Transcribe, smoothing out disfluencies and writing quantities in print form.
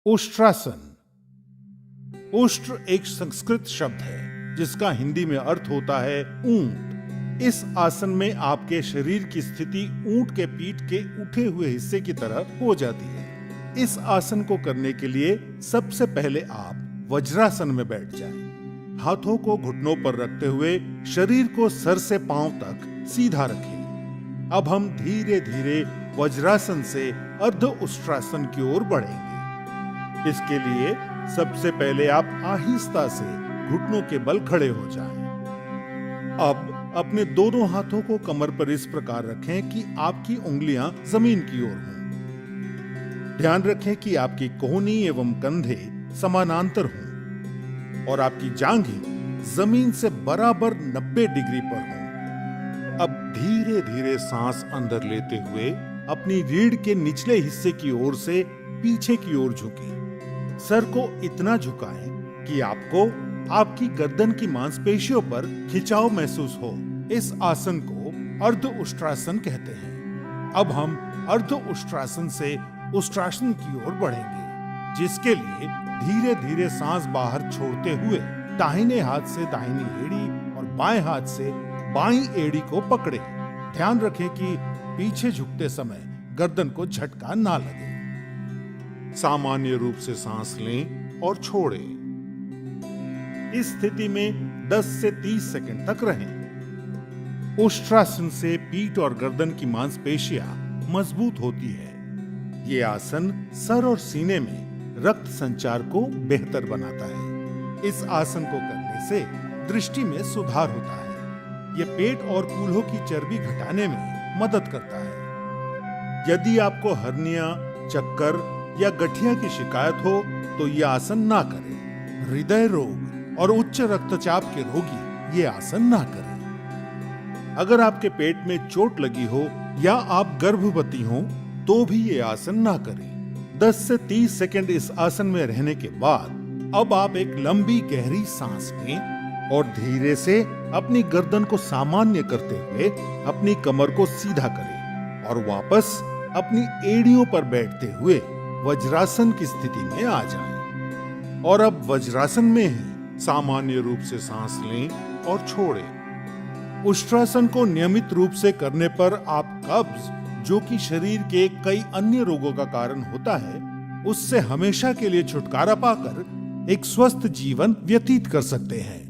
उष्ट्रासन। उष्ट्र एक संस्कृत शब्द है जिसका हिंदी में अर्थ होता है ऊंट। इस आसन में आपके शरीर की स्थिति ऊंट के पीठ के उठे हुए हिस्से की तरह हो जाती है। इस आसन को करने के लिए सबसे पहले आप वज्रासन में बैठ जाएं। हाथों को घुटनों पर रखते हुए शरीर को सर से पांव तक सीधा रखें। अब हम धीरे धीरे वज्रासन से अर्ध उष्ट्रासन की ओर बढ़ेंगे। इसके लिए सबसे पहले आप आहिस्ता से घुटनों के बल खड़े हो जाएं। अब अपने दोनों हाथों को कमर पर इस प्रकार रखें कि आपकी उंगलियां जमीन की ओर हों। ध्यान रखें कि आपकी कोहनी एवं कंधे समानांतर हों और आपकी जांघें जमीन से बराबर 90 डिग्री पर हों। अब धीरे धीरे सांस अंदर लेते हुए अपनी रीढ़ के निचले हिस्से की ओर से पीछे की ओर झुकें। सर को इतना झुकाएं कि आपको आपकी गर्दन की मांसपेशियों पर खिंचाव महसूस हो। इस आसन को अर्ध उष्ट्रासन कहते हैं। अब हम अर्ध उष्ट्रासन से उष्ट्रासन की ओर बढ़ेंगे, जिसके लिए धीरे धीरे सांस बाहर छोड़ते हुए दाहिने हाथ से दाहिनी एड़ी और बाएं हाथ से बाईं एड़ी को पकड़े। ध्यान रखें कि पीछे झुकते समय गर्दन को झटका ना लगे। सामान्य रूप से सांस लें और छोड़ें। इस स्थिति में 10 से 30 सेकंड तक रहें। उष्ट्रासन से पीठ और गर्दन की मांसपेशियां मजबूत होती है। ये आसन सर और सीने में रक्त संचार को बेहतर बनाता है। इस आसन को करने से दृष्टि में सुधार होता है। ये पेट और कूल्हों की चर्बी घटाने में मदद करता है। यदि आपको हर्निया, चक्कर या गठिया की शिकायत हो तो यह आसन ना करें। हृदय रोग और उच्च रक्तचाप के रोगी ये आसन ना करें। अगर आपके पेट में चोट लगी हो या आप गर्भवती हो तो भी ये आसन ना करें। 10 से 30 सेकंड इस आसन में रहने के बाद अब आप एक लंबी गहरी सांस लें और धीरे से अपनी गर्दन को सामान्य करते हुए अपनी कमर को सीधा करें और वापस अपनी एड़ियों पर बैठते हुए वज्रासन की स्थिति में आ जाएं। और अब वज्रासन में हैं। सामान्य रूप से सांस लें और छोड़ें। उष्ट्रासन को नियमित रूप से करने पर आप कब्ज, जो कि शरीर के कई अन्य रोगों का कारण होता है, उससे हमेशा के लिए छुटकारा पाकर एक स्वस्थ जीवन व्यतीत कर सकते हैं।